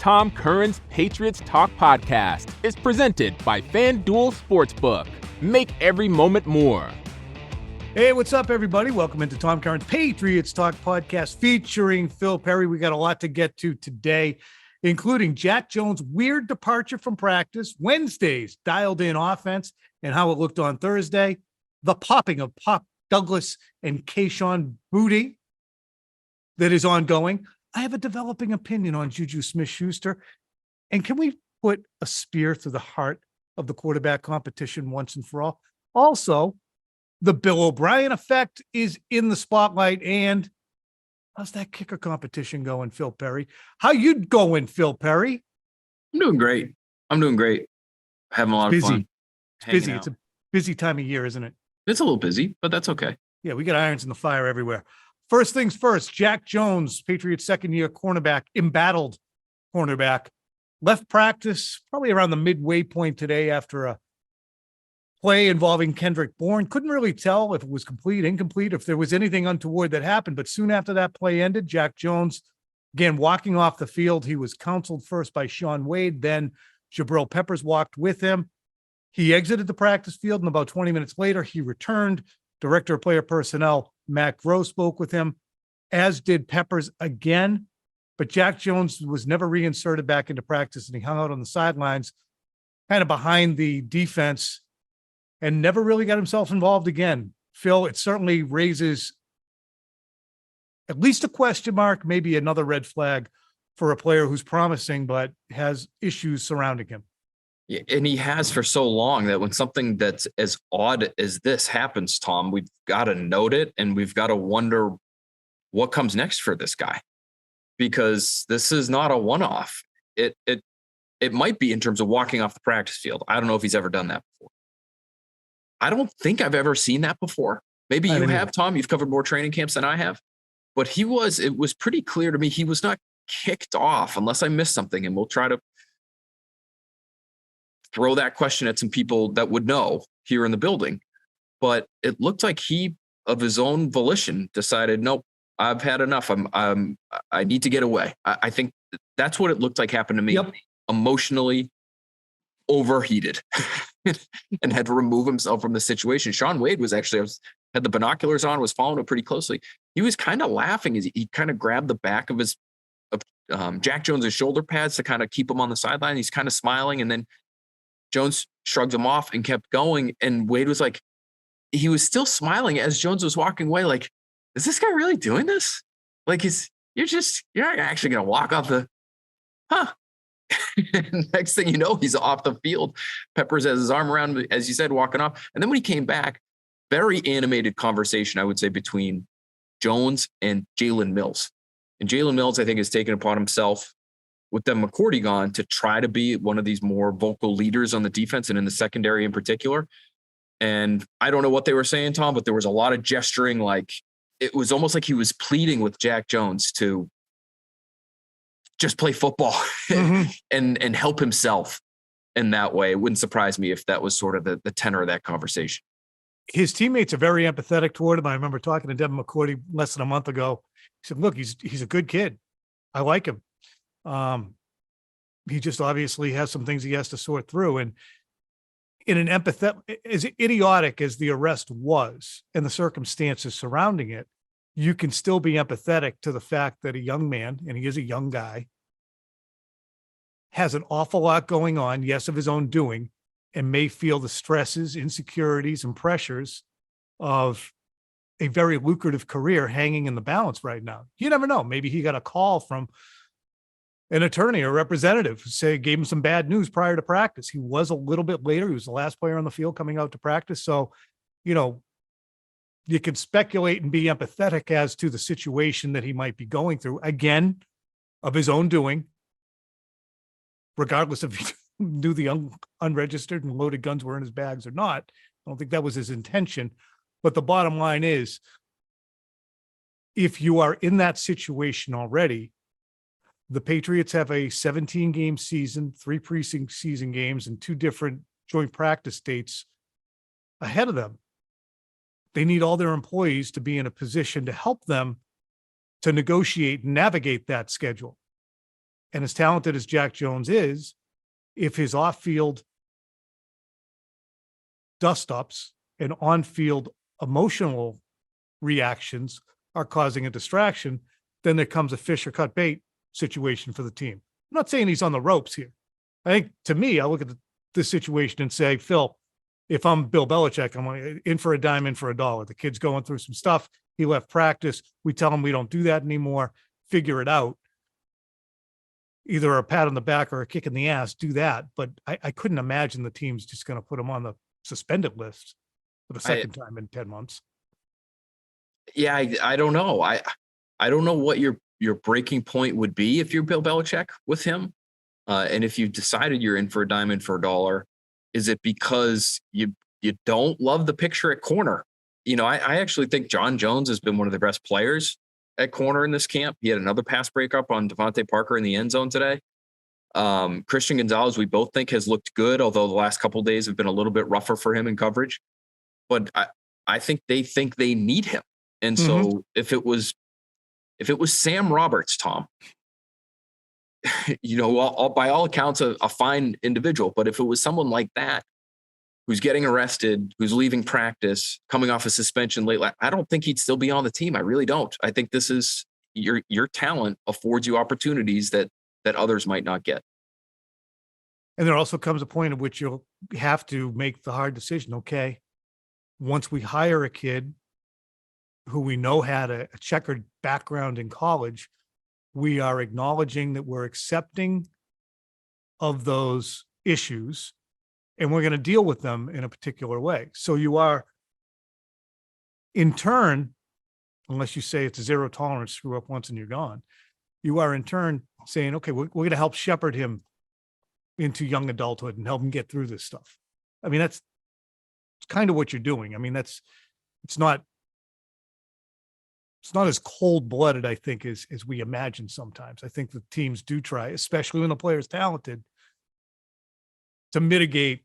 Tom Curran's Patriots Talk podcast is presented by FanDuel Sportsbook. Make every moment more. Hey, what's up, everybody? Welcome into Tom Curran's Patriots Talk podcast featuring Phil Perry. We got a lot to get to today, including Jack Jones' weird departure from practice, Wednesday's dialed-in offense, and how it looked on Thursday, the popping of Pop Douglas and Kayshon Boutte that is ongoing. I have a developing opinion on Juju Smith-Schuster. And can we put a spear through the heart of the quarterback competition once and for all? Also, the Bill O'Brien effect is in the spotlight. And how's that kicker competition going, Phil Perry? How you going, Phil Perry? I'm doing great. Having a lot of fun. It's busy. It's a busy time of year, isn't it? It's a little busy, but that's okay. Yeah, we got irons in the fire everywhere. First things first, Jack Jones, Patriots second-year cornerback, embattled cornerback, left practice probably around the midway point today after a play involving Kendrick Bourne. Couldn't really tell if it was complete, incomplete, if there was anything untoward that happened. But soon after that play ended, Jack Jones, again, walking off the field. He was counseled first by Shaun Wade. Then Jabril Peppers walked with him. He exited the practice field, and about 20 minutes later, he returned. Director of Player Personnel, Matt Groh, spoke with him, as did Peppers again. But Jack Jones was never reinserted back into practice, and he hung out on the sidelines, kind of behind the defense, and never really got himself involved again. Phil, it certainly raises at least a question mark, maybe another red flag for a player who's promising but has issues surrounding him. Yeah, and he has for so long that when something that's as odd as this happens, Tom, we've got to note it and we've got to wonder what comes next for this guy, because this is not a one-off. It might be in terms of walking off the practice field. I don't know if he's ever done that before. I don't think I've ever seen that before. Maybe you have, Tom. You've covered more training camps than I have. But it was pretty clear to me he was not kicked off unless I missed something, and we'll try to throw that question at some people that would know here in the building. But it looked like he, of his own volition, decided, nope, I've had enough. I need to get away. I think that's what it looked like happened to me. Yep. Emotionally overheated and had to remove himself from the situation. Shaun Wade was actually, had the binoculars on, was following it pretty closely. He was kind of laughing as he kind of grabbed the back of Jack Jones's shoulder pads to kind of keep him on the sideline. He's kind of smiling, and then Jones shrugged him off and kept going. And Wade was like, he was still smiling as Jones was walking away. Like, is this guy really doing this? Like, you're not actually going to walk off the, Next thing you know, he's off the field. Peppers has his arm around, as you said, walking off. And then when he came back, very animated conversation, I would say, between Jones and Jalen Mills. And Jalen Mills, I think, has taken upon himself, with them McCourty gone, to try to be one of these more vocal leaders on the defense and in the secondary in particular. And I don't know what they were saying, Tom, but there was a lot of gesturing. Like, it was almost like he was pleading with Jack Jones to just play football and help himself in that way. It wouldn't surprise me if that was sort of the tenor of that conversation. His teammates are very empathetic toward him. I remember talking to Devin McCourty less than a month ago. He said, look, he's a good kid. I like him. He just obviously has some things he has to sort through. And in an as idiotic as the arrest was and the circumstances surrounding it, you can still be empathetic to the fact that a young man, and he is a young guy, has an awful lot going on, yes, of his own doing, and may feel the stresses, insecurities, and pressures of a very lucrative career hanging in the balance right now. You never know. Maybe he got a call from an attorney or representative who gave him some bad news prior to practice. He was a little bit later. He was the last player on the field coming out to practice. So, you can speculate and be empathetic as to the situation that he might be going through, again, of his own doing, regardless if he knew the unregistered and loaded guns were in his bags or not. I don't think that was his intention. But the bottom line is, if you are in that situation already, the Patriots have a 17-game season, 3 preseason games, and 2 different joint practice dates ahead of them. They need all their employees to be in a position to help them to negotiate and navigate that schedule. And as talented as Jack Jones is, if his off-field dust-ups and on-field emotional reactions are causing a distraction, then there comes a fish or cut bait situation for the team. I'm not saying he's on the ropes here. I think, to me, I look at this situation and say, Phil, if I'm Bill Belichick, I'm in for a dime, in for a dollar. The kid's going through some stuff. He left practice. We tell him we don't do that anymore. Figure it out. Either a pat on the back or a kick in the ass, do that. But I couldn't imagine the team's just going to put him on the suspended list for the second time in 10 months. Yeah, I don't know. I don't know what your breaking point would be if you're Bill Belichick with him. And if you've decided you're in for a dime, in for a dollar, is it because you don't love the picture at corner? You know, I actually think John Jones has been one of the best players at corner in this camp. He had another pass breakup on Devontae Parker in the end zone today. Christian Gonzalez, we both think, has looked good, although the last couple of days have been a little bit rougher for him in coverage. But I think they need him. And so if it was Sam Roberts, Tom, you know, by all accounts, a fine individual. But if it was someone like that, who's getting arrested, who's leaving practice, coming off a suspension late, I don't think he'd still be on the team. I really don't. I think this is your talent affords you opportunities that others might not get. And there also comes a point at which you'll have to make the hard decision. Okay, once we hire a kid who we know had a checkered background in college, we are acknowledging that we're accepting of those issues and we're going to deal with them in a particular way. So you are, in turn, unless you say it's a zero tolerance, screw up once and you're gone, you are in turn saying, okay, we're going to help shepherd him into young adulthood and help him get through this stuff. I mean, it's kind of what you're doing. I mean, it's not as cold-blooded, I think, as we imagine sometimes. I think the teams do try, especially when the player is talented, to mitigate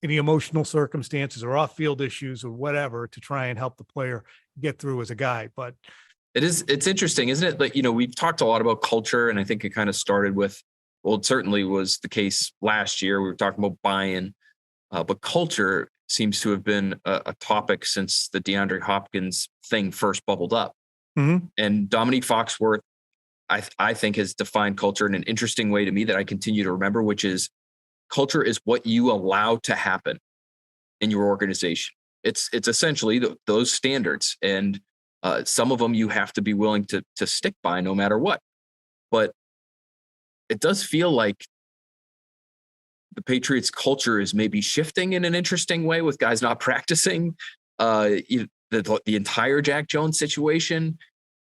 any emotional circumstances or off-field issues or whatever to try and help the player get through as a guy. But it's interesting, isn't it? Like, you know, we've talked a lot about culture, and I think it kind of started with, well, it certainly was the case last year. We were talking about buy-in, but culture seems to have been a topic since the DeAndre Hopkins thing first bubbled up. And Dominique Foxworth, I think, has defined culture in an interesting way to me that I continue to remember, which is culture is what you allow to happen in your organization. It's essentially those standards, and some of them you have to be willing to stick by no matter what. But it does feel like the Patriots culture is maybe shifting in an interesting way with guys not practicing. The entire Jack Jones situation.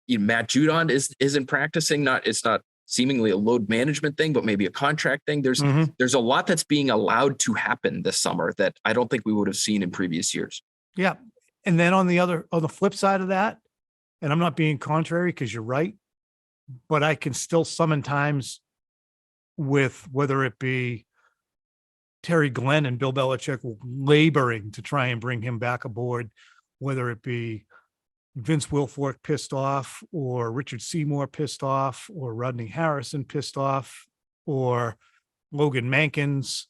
Matt Judon isn't practicing. It's not seemingly a load management thing, but maybe a contract thing. There's a lot that's being allowed to happen this summer that I don't think we would have seen in previous years. Yeah. And then on the flip side of that, and I'm not being contrary because you're right, but I can still summon times with whether it be Terry Glenn and Bill Belichick laboring to try and bring him back aboard, whether it be Vince Wilfork pissed off, or Richard Seymour pissed off, or Rodney Harrison pissed off, or Logan Mankins.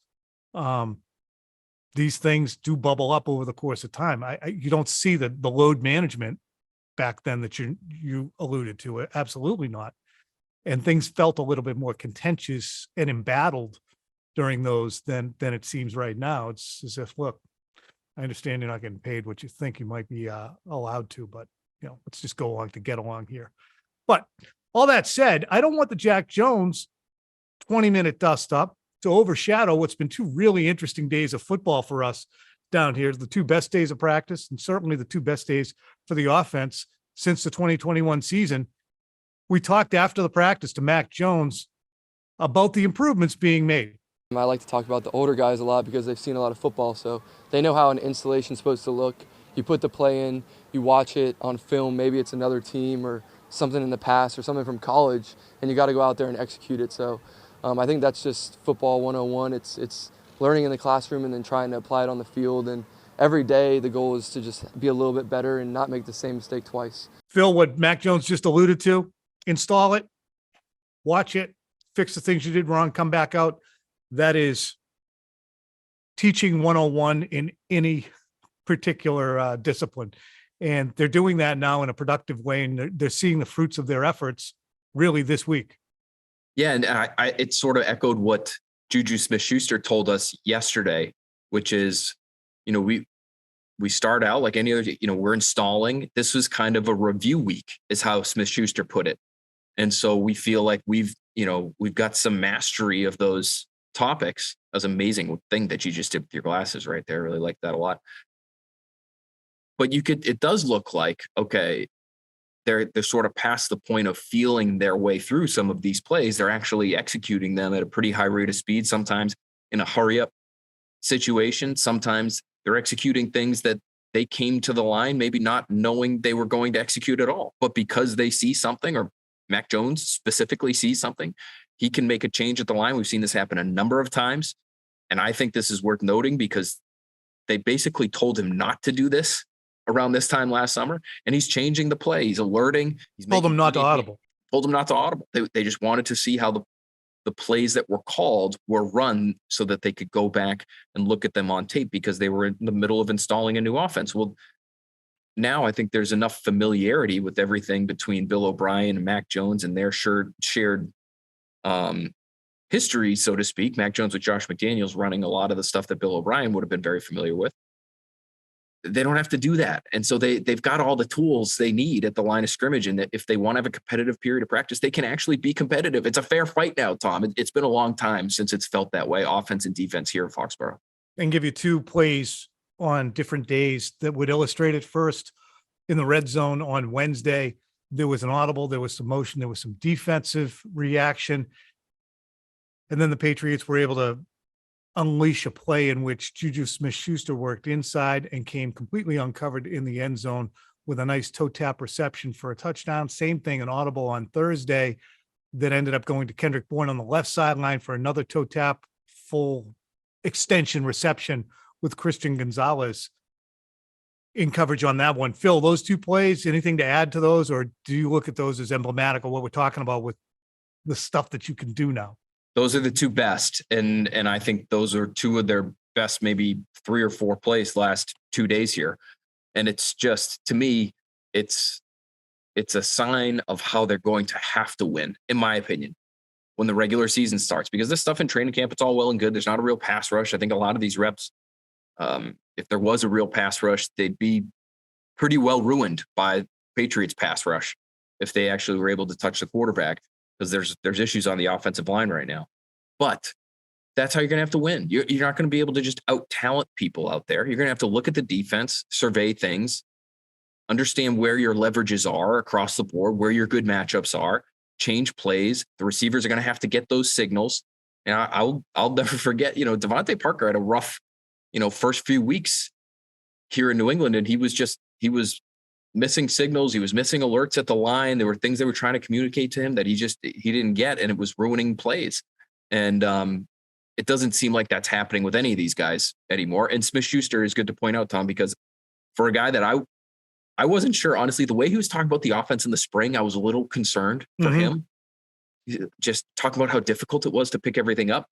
These things do bubble up over the course of time. You don't see the load management back then that you alluded to. Absolutely not. And things felt a little bit more contentious and embattled during those than it seems right now. It's as if, look, I understand you're not getting paid what you think you might be allowed to, but let's just go along to get along here. But all that said, I don't want the Jack Jones 20-minute dust up to overshadow what's been two really interesting days of football for us down here. The two best days of practice, and certainly the two best days for the offense since the 2021 season. We talked after the practice to Mac Jones about the improvements being made. I like to talk about the older guys a lot because they've seen a lot of football, so they know how an installation is supposed to look. You put the play in, you watch it on film, maybe it's another team or something in the past or something from college, and you got to go out there and execute it. So I think that's just football 101. It's learning in the classroom and then trying to apply it on the field. And every day the goal is to just be a little bit better and not make the same mistake twice. Phil, what Mac Jones just alluded to, install it, watch it, fix the things you did wrong, come back out. That is teaching 101 in any particular discipline. And they're doing that now in a productive way. And they're seeing the fruits of their efforts really this week. Yeah. And it sort of echoed what Juju Smith-Schuster told us yesterday, which is, we start out like any other, we're installing. This was kind of a review week is how Smith-Schuster put it. And so we feel like we've got some mastery of those topics. That's an amazing thing that you just did with your glasses right there. I really like that a lot. But it does look like, okay, they're sort of past the point of feeling their way through some of these plays. They're actually executing them at a pretty high rate of speed, sometimes in a hurry up situation. Sometimes they're executing things that they came to the line, maybe not knowing they were going to execute at all, but because they see something, or Mac Jones specifically sees something, he can make a change at the line. We've seen this happen a number of times. And I think this is worth noting because they basically told him not to do this around this time last summer, and he's changing the play. He's alerting. He's told them not to audible. Told them not to audible. They just wanted to see how the plays that were called were run so that they could go back and look at them on tape because they were in the middle of installing a new offense. Well, now I think there's enough familiarity with everything between Bill O'Brien and Mac Jones and their shared history, so to speak. Mac Jones with Josh McDaniels running a lot of the stuff that Bill O'Brien would have been very familiar with. They don't have to do that. And so they've got all the tools they need at the line of scrimmage. And that if they want to have a competitive period of practice, they can actually be competitive. It's a fair fight now, Tom. It's been a long time since it's felt that way, offense and defense here in Foxborough. And give you two plays on different days that would illustrate it. First, in the red zone on Wednesday, there was an audible, there was some motion, there was some defensive reaction. And then the Patriots were able to unleash a play in which Juju Smith-Schuster worked inside and came completely uncovered in the end zone with a nice toe tap reception for a touchdown. Same thing, an audible on Thursday that ended up going to Kendrick Bourne on the left sideline for another toe tap, full extension reception with Christian Gonzalez in coverage on that one. Phil, those two plays, anything to add to those, or do you look at those as emblematic of what we're talking about with the stuff that you can do now? Those are the two best. And I think those are two of their best, maybe 3 or 4 plays last 2 days here. And it's just, to me, it's a sign of how they're going to have to win, in my opinion, when the regular season starts, because this stuff in training camp, it's all well and good. There's not a real pass rush. I think a lot of these reps, if there was a real pass rush, they'd be pretty well ruined by Patriots pass rush if they actually were able to touch the quarterback, because there's issues on the offensive line right now. But that's how you're going to have to win. You're not going to be able to just out-talent people out there. You're going to have to look at the defense, survey things, understand where your leverages are across the board, where your good matchups are, change plays. The receivers are going to have to get those signals. And I'll never forget, Devontae Parker had a rough, first few weeks here in New England, and he was missing signals. He was missing alerts at the line. There were things they were trying to communicate to him that he didn't get, and it was ruining plays. And it doesn't seem like that's happening with any of these guys anymore. And Smith-Schuster is good to point out, Tom, because for a guy that I wasn't sure, honestly, the way he was talking about the offense in the spring, I was a little concerned for him. Just talking about how difficult it was to pick everything up.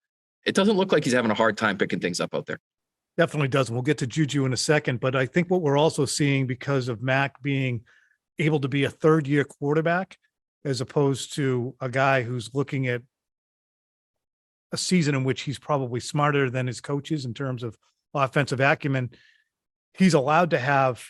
It doesn't look like he's having a hard time picking things up out there. Definitely doesn't. We'll get to Juju in a second, but I think what we're also seeing, because of Mac being able to be a third-year quarterback, as opposed to a guy who's looking at a season in which he's probably smarter than his coaches in terms of offensive acumen, he's allowed to have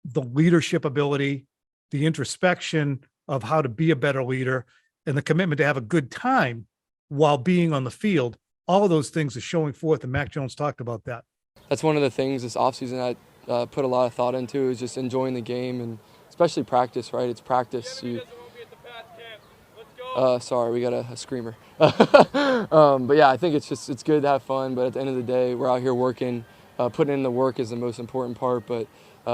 the leadership ability, the introspection of how to be a better leader, and the commitment to have a good time while being on the field. All of those things are showing forth, and Mac Jones talked about that. That's one of the things this offseason I put a lot of thought into, is just enjoying the game, and especially practice, right? It's practice. Sorry, we got a screamer. But yeah, I think it's good to have fun, but at the end of the day, we're out here working. Putting in the work is the most important part, but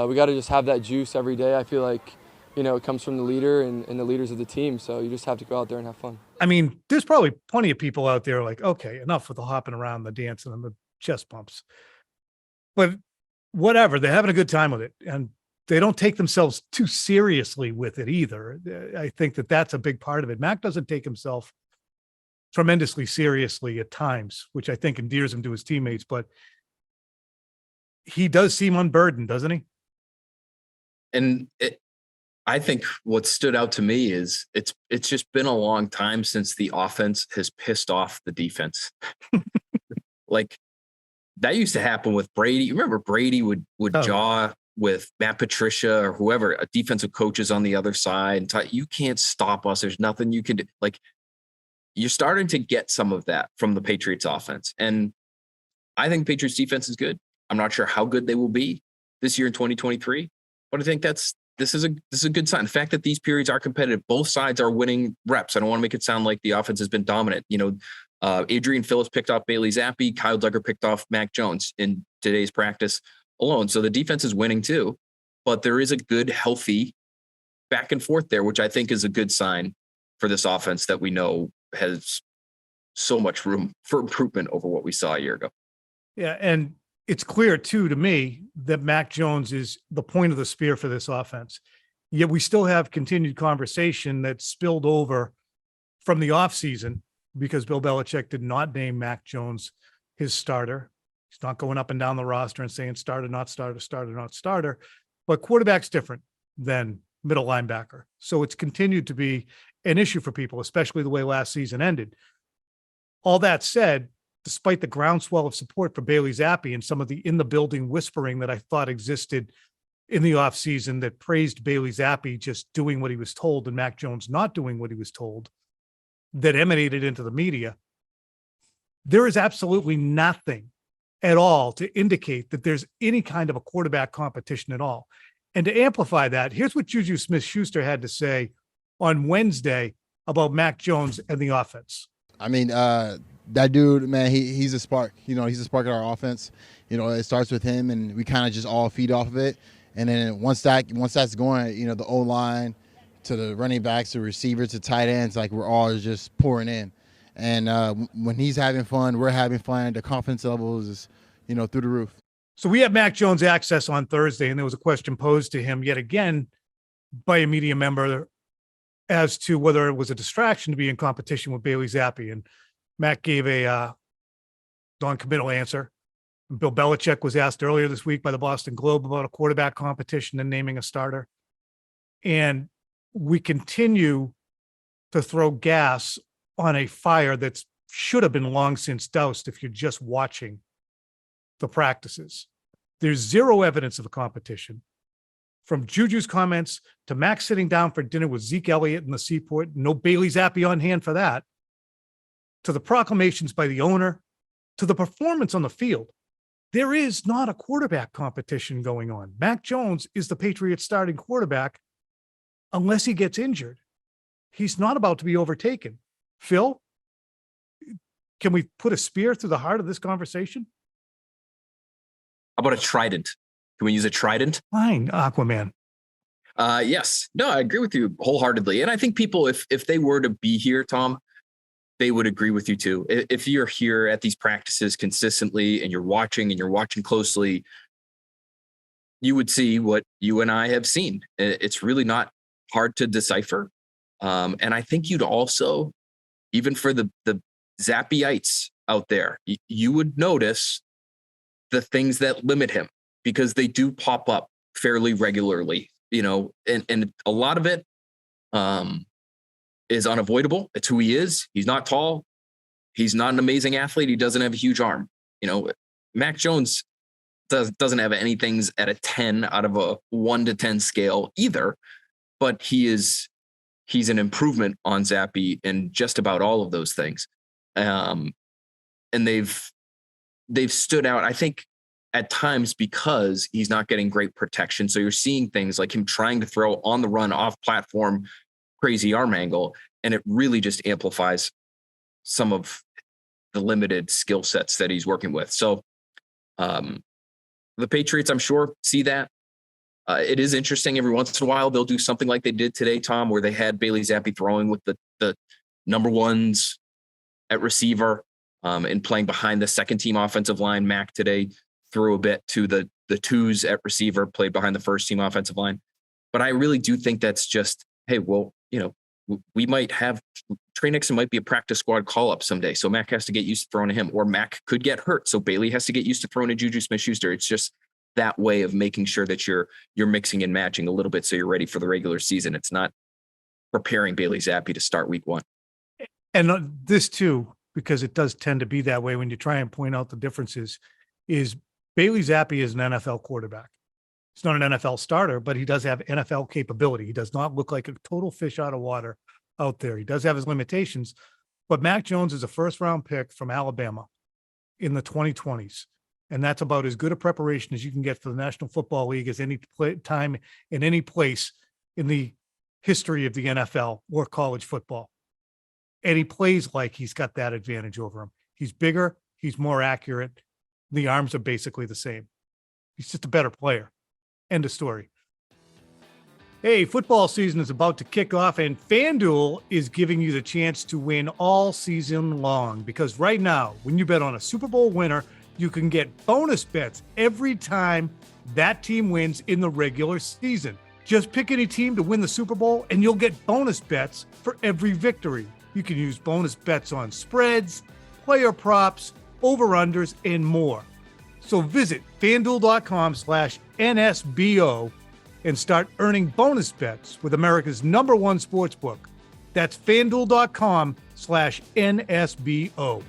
we got to just have that juice every day. I feel like, it comes from the leader and the leaders of the team, so you just have to go out there and have fun. I mean, there's probably plenty of people out there like, okay, enough with the hopping around, the dancing, and the chest bumps. But whatever, they're having a good time with it, and they don't take themselves too seriously with it either. I think that that's a big part of it. Mac doesn't take himself tremendously seriously at times, which I think endears him to his teammates, but he does seem unburdened, doesn't he? And I think what stood out to me is it's just been a long time since the offense has pissed off the defense. Like that used to happen with Brady. You remember Brady would jaw with Matt Patricia or whoever, a defensive coaches on the other side. And you can't stop us. There's nothing you can do. Like you're starting to get some of that from the Patriots offense. And I think Patriots defense is good. I'm not sure how good they will be this year in 2023, but I think this is a good sign. The fact that these periods are competitive, both sides are winning reps. I don't want to make it sound like the offense has been dominant. Adrian Phillips picked off Bailey Zappi. Kyle Duggar picked off Mac Jones in today's practice alone. So the defense is winning too, but there is a good, healthy back and forth there, which I think is a good sign for this offense that we know has so much room for improvement over what we saw a year ago. Yeah. And it's clear too, to me, that Mac Jones is the point of the spear for this offense. Yet we still have continued conversation that spilled over from the offseason because Bill Belichick did not name Mac Jones his starter. He's not going up and down the roster and saying starter, not starter, starter, not starter. But quarterback's different than middle linebacker. So it's continued to be an issue for people, especially the way last season ended. All that said, despite the groundswell of support for Bailey Zappi and some of the in the building whispering that I thought existed in the offseason that praised Bailey Zappi just doing what he was told and Mac Jones not doing what he was told, that emanated into the media, there is absolutely nothing at all to indicate that there's any kind of a quarterback competition at all. And to amplify that, here's what Juju Smith-Schuster had to say on Wednesday about Mac Jones and the offense. I mean, that dude, man, he's a spark. He's a spark of our offense. It starts with him, and we kind of just all feed off of it. And then once that's going, the O-line to the running backs to receivers to tight ends, like we're all just pouring in. And when he's having fun, we're having fun. The confidence levels is, through the roof. So we have Mac Jones access on Thursday, and there was a question posed to him yet again by a media member as to whether it was a distraction to be in competition with Bailey Zappi. And Mac gave a non-committal answer. And Bill Belichick was asked earlier this week by the Boston Globe about a quarterback competition and naming a starter. And we continue to throw gas on a fire that should have been long since doused if you're just watching the practices. There's zero evidence of a competition. From Juju's comments to Max sitting down for dinner with Zeke Elliott in the Seaport, no Bailey Zappi on hand for that, to the proclamations by the owner, to the performance on the field. There is not a quarterback competition going on. Mac Jones is the Patriots starting quarterback unless he gets injured. He's not about to be overtaken. Phil, can we put a spear through the heart of this conversation? How about a trident? Can we use a trident? Fine, Aquaman. Yes. No, I agree with you wholeheartedly. And I think people, if they were to be here, Tom, they would agree with you too. If you're here at these practices consistently and you're watching closely, you would see what you and I have seen. It's really not hard to decipher. And I think you'd also, even for the Zappyites out there, you would notice the things that limit him because they do pop up fairly regularly, and a lot of it is unavoidable. It's who he is. He's not tall. He's not an amazing athlete. He doesn't have a huge arm. Mac Jones doesn't have anything at a 10 out of a 1 to 10 scale either, but he's an improvement on Zappi in just about all of those things. And they've stood out, I think, at times because he's not getting great protection. So you're seeing things like him trying to throw on the run off platform, crazy arm angle, and it really just amplifies some of the limited skill sets that he's working with. So the Patriots, I'm sure, see that. It is interesting. Every once in a while, they'll do something like they did today, Tom, where they had Bailey Zappi throwing with the number ones at receiver and playing behind the second team offensive line. Mac today threw a bit to the twos at receiver, played behind the first team offensive line. But I really do think that's just, hey, well, we might have Trey Nixon might be a practice squad call-up someday. So Mac has to get used to throwing to him, or Mac could get hurt. So Bailey has to get used to throwing to Juju Smith-Schuster. It's just that way of making sure that you're mixing and matching a little bit so you're ready for the regular season. It's not preparing Bailey Zappi to start week 1. And this too, because it does tend to be that way when you try and point out the differences, is Bailey Zappi is an NFL quarterback. He's not an NFL starter, but he does have NFL capability. He does not look like a total fish out of water out there. He does have his limitations, but Mac Jones is a first-round pick from Alabama in the 2020s. And that's about as good a preparation as you can get for the National Football League as any time in any place in the history of the NFL or college football. And he plays like he's got that advantage over him. He's bigger. He's more accurate. The arms are basically the same. He's just a better player. End of story. Hey, football season is about to kick off, and FanDuel is giving you the chance to win all season long, because right now, when you bet on a Super Bowl winner, you can get bonus bets every time that team wins in the regular season. Just pick any team to win the Super Bowl, and you'll get bonus bets for every victory. You can use bonus bets on spreads, player props, over-unders, and more. So visit FanDuel.com/NSBO and start earning bonus bets with America's #1 sportsbook. That's FanDuel.com/NSBO.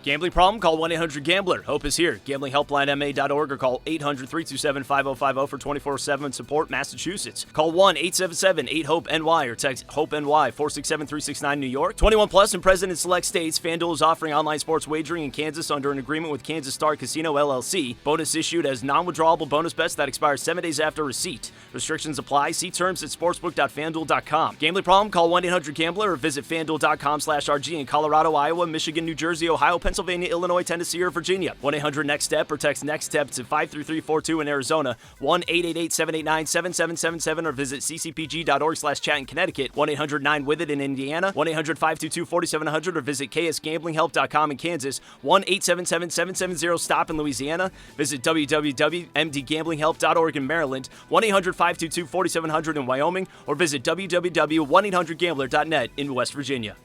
Gambling problem? Call 1-800-GAMBLER. Hope is here. GamblingHelplineMA.org or call 800-327-5050 for 24/7 support, Massachusetts. Call 1-877-8-HOPE-NY or text HOPE-NY 467-369 New York. 21 plus and present in select states. FanDuel is offering online sports wagering in Kansas under an agreement with Kansas Star Casino LLC. Bonus issued as non-withdrawable bonus bets that expire 7 days after receipt. Restrictions apply. See terms at sportsbook.fanduel.com. Gambling problem? Call 1-800-GAMBLER or visit FanDuel.com/RG in Colorado, Iowa, Michigan, New Jersey, Ohio, Pennsylvania, Illinois, Tennessee, or Virginia. 1-800-NEXT-STEP or text NEXT-STEP to 53342 in Arizona. 1-888-789-7777 or visit ccpg.org/chat in Connecticut. 1-800-9-WITH-IT in Indiana. 1-800-522-4700 or visit ksgamblinghelp.com in Kansas. 1-877-770-STOP in Louisiana. Visit www.mdgamblinghelp.org in Maryland. 1-800-522-4700 in Wyoming or visit www.1800gambler.net in West Virginia.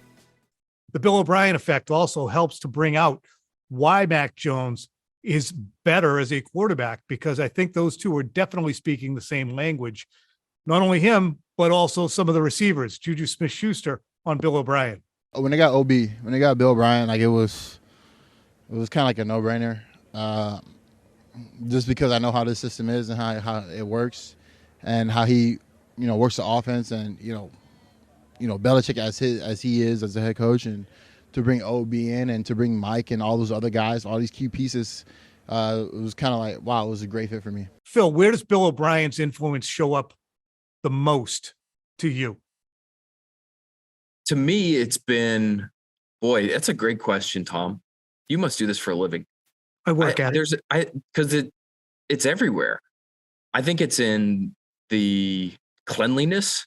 The Bill O'Brien effect also helps to bring out why Mac Jones is better as a quarterback, because I think those two are definitely speaking the same language. Not only him, but also some of the receivers, Juju Smith-Schuster on Bill O'Brien. When they got Bill O'Brien, like it was kind of like a no-brainer, just because I know how this system is and how it works, and how he works the offense, and Belichick as he is as a head coach, and to bring OB in and to bring Mike and all those other guys, all these key pieces, it was kind of like, wow, it was a great fit for me. Phil, where does Bill O'Brien's influence show up the most to you? To me, it's been, boy, that's a great question, Tom. You must do this for a living. I work at it. Because it's everywhere. I think it's in the cleanliness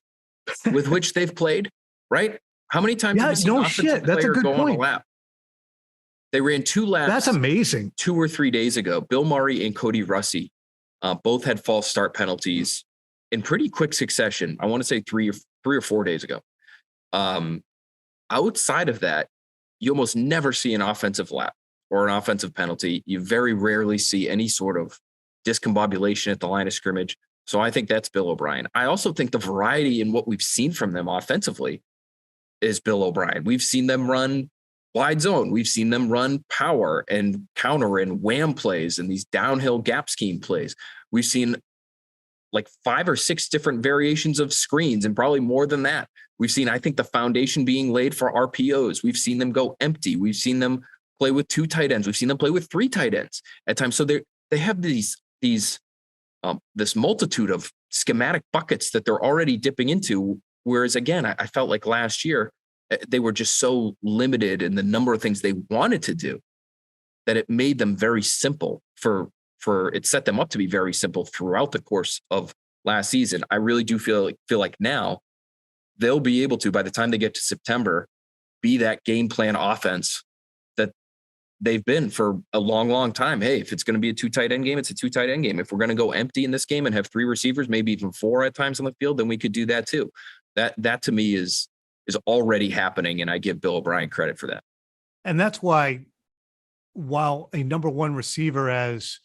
with which they've played, right? How many times have we seen an offensive player go on a lap? They ran 2 laps. That's amazing. 2 or 3 days ago. Bill Murray and Cody Russi both had false start penalties in pretty quick succession. I want to say 3 or 4 days ago. Outside of that, you almost never see an offensive lap or an offensive penalty. You very rarely see any sort of discombobulation at the line of scrimmage. So I think that's Bill O'Brien. I also think the variety in what we've seen from them offensively is Bill O'Brien. We've seen them run wide zone. We've seen them run power and counter and wham plays and these downhill gap scheme plays. We've seen like 5 or 6 different variations of screens, and probably more than that. We've seen, I think, the foundation being laid for RPOs. We've seen them go empty. We've seen them play with 2 tight ends. We've seen them play with 3 tight ends at times. So they have this multitude of schematic buckets that they're already dipping into. Whereas again, I felt like last year they were just so limited in the number of things they wanted to do that it made them very simple it set them up to be very simple throughout the course of last season. I really do feel like now they'll be able to, by the time they get to September, be that game plan offense that they've been for a long, long time. Hey, if it's going to be a 2 tight end game, it's a 2 tight end game. If we're going to go empty in this game and have 3 receivers, maybe even 4 at times on the field, then we could do that too. That to me is is already happening. And I give Bill O'Brien credit for that. And that's why, while a number one receiver, as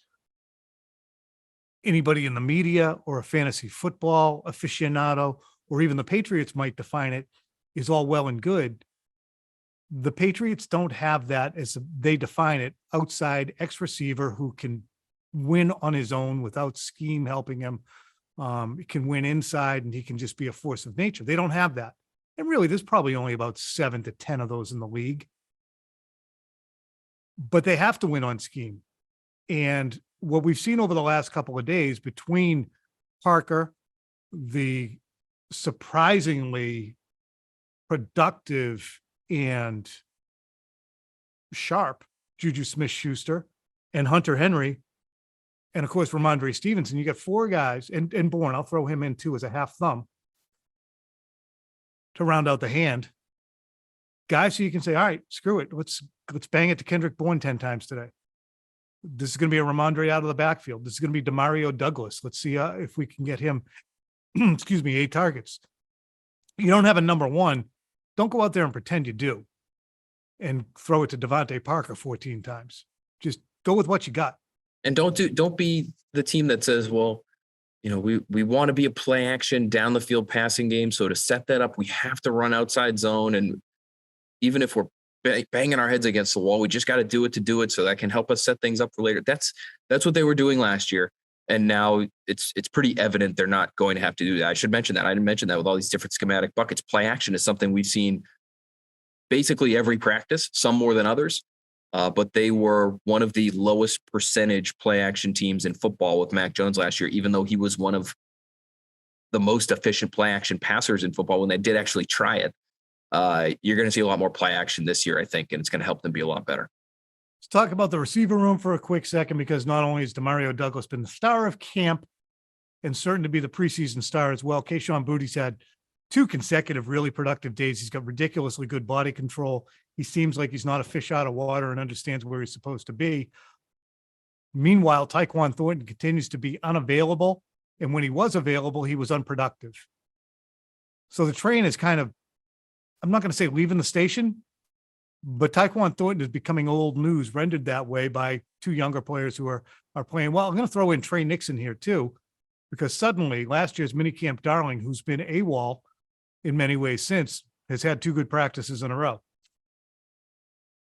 anybody in the media or a fantasy football aficionado, or even the Patriots might define it, is all well and good, the Patriots don't have that, as they define it, outside X receiver who can win on his own without scheme helping him. He can win inside and he can just be a force of nature. They don't have that. And really, there's probably only about 7 to 10 of those in the league. But they have to win on scheme. And what we've seen over the last couple of days between Parker, the surprisingly productive and sharp Juju Smith-Schuster, and Hunter Henry, and of course Ramondre Stevenson, you got 4 guys, and Bourne, I'll throw him in too as a half thumb to round out the hand. Guys, so you can say, all right, screw it. Let's bang it to Kendrick Bourne 10 times today. This is going to be a Ramondre out of the backfield. This is going to be Demario Douglas. Let's see if we can get him, 8 targets. You don't have a number one. Don't go out there and pretend you do and throw it to Devontae Parker 14 times. Just go with what you got. And don't be the team that says, well, we want to be a play action down the field passing game. So to set that up, we have to run outside zone. And even if we're banging our heads against the wall, we just got to do it so that can help us set things up for later. That's what they were doing last year. And now it's pretty evident they're not going to have to do that. I should mention that. I didn't mention that with all these different schematic buckets. Play action is something we've seen basically every practice, some more than others. But they were one of the lowest percentage play action teams in football with Mac Jones last year, even though he was one of the most efficient play action passers in football when they did actually try it. You're going to see a lot more play action this year, I think, and it's going to help them be a lot better. Let's talk about the receiver room for a quick second, because not only has Demario Douglas been the star of camp and certain to be the preseason star as well, Kayshon Boutte's had 2 consecutive really productive days. He's got ridiculously good body control. He seems like he's not a fish out of water and understands where he's supposed to be. Meanwhile, Tyquan Thornton continues to be unavailable, and when he was available, he was unproductive. So the train is kind of, I'm not going to say leaving the station, but Tyquan Thornton is becoming old news, rendered that way by 2 younger players who are playing well. I'm going to throw in Trey Nixon here too, because suddenly last year's minicamp darling, who's been AWOL in many ways since, has had 2 good practices in a row.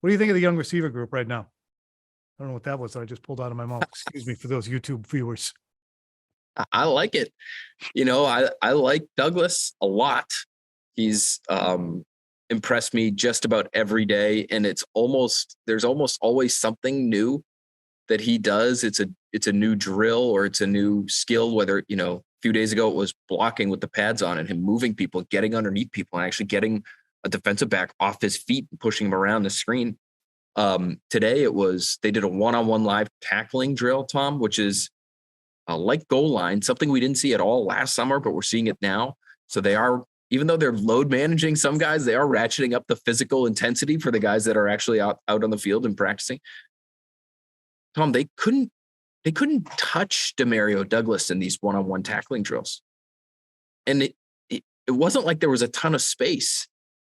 What do you think of the young receiver group right now? I don't know what that was that I just pulled out of my mouth. Excuse me for those YouTube viewers. I like it. I like Douglas a lot. He's impressed me just about every day. And there's almost always something new that he does. It's a new drill or it's a new skill, whether, a few days ago it was blocking with the pads on and him moving people, getting underneath people and actually getting a defensive back off his feet and pushing him around the screen. Today they did a one-on-one live tackling drill, Tom, which is like goal line, something we didn't see at all last summer, but we're seeing it now. So they are, even though they're load managing some guys, they are ratcheting up the physical intensity for the guys that are actually out on the field and practicing. Tom, they couldn't touch Demario Douglas in these one-on-one tackling drills. And it wasn't like there was a ton of space.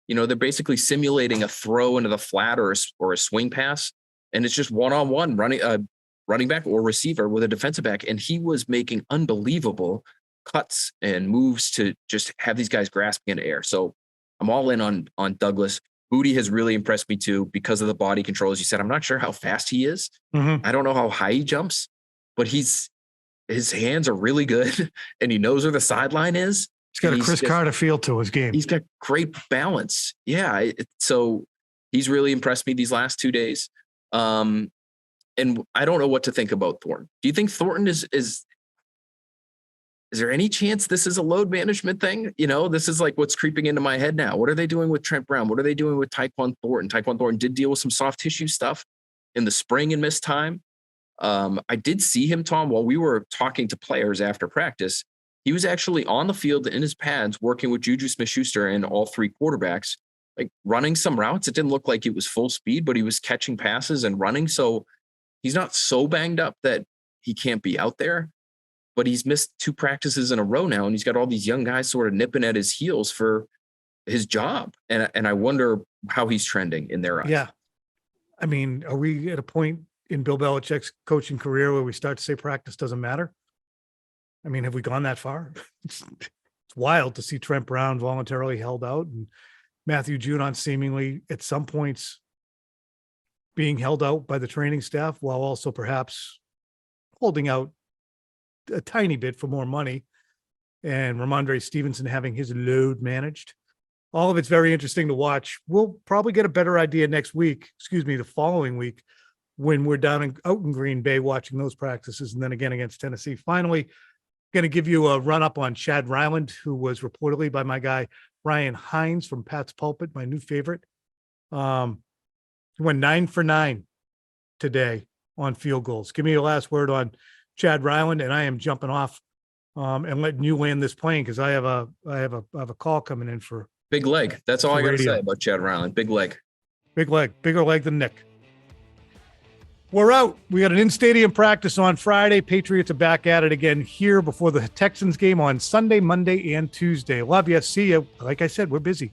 They're basically simulating a throw into the flat or a swing pass. And it's just one-on-one running back or receiver with a defensive back. And he was making unbelievable cuts and moves to just have these guys grasping into air. So I'm all in on Douglas. Boutte has really impressed me too because of the body control. As you said, I'm not sure how fast he is. Mm-hmm. I don't know how high he jumps, but his hands are really good and he knows where the sideline is. He's got a Chris Carter feel to his game. He's got great balance. Yeah. So he's really impressed me these last 2 days. And I don't know what to think about Thornton. Do you think Thornton is there any chance this is a load management thing? This is like what's creeping into my head now. What are they doing with Trent Brown? What are they doing with Tyquan Thornton? Tyquan Thornton did deal with some soft tissue stuff in the spring and missed time. I did see him, Tom, while we were talking to players after practice. He was actually on the field in his pads working with Juju Smith-Schuster and all 3 quarterbacks, like running some routes. It didn't look like it was full speed, but he was catching passes and running. So he's not so banged up that he can't be out there, but he's missed 2 practices in a row now. And he's got all these young guys sort of nipping at his heels for his job. And I wonder how he's trending in their eyes. Yeah. I mean, are we at a point in Bill Belichick's coaching career where we start to say practice doesn't matter? I mean, have we gone that far? It's wild to see Trent Brown voluntarily held out and Matthew Judon seemingly at some points being held out by the training staff while also perhaps holding out a tiny bit for more money, and Ramondre Stevenson having his load managed. All of it's very interesting to watch. We'll probably get a better idea the following week when we're out in Green Bay watching those practices, and then again against Tennessee. Finally, going to give you a run up on Chad Ryland, who was reportedly by my guy Ryan Hines from Pat's Pulpit, my new favorite. He went 9 for 9 today on field goals. Give me your last word on Chad Ryland, and I am jumping off and letting you land this plane because I have a call coming in for big leg. That's all I got to say about Chad Ryland. Big leg, bigger leg than Nick. We're out. We got an in-stadium practice on Friday. Patriots are back at it again here before the Texans game on Sunday, Monday, and Tuesday. Love you. See you. Like I said, we're busy.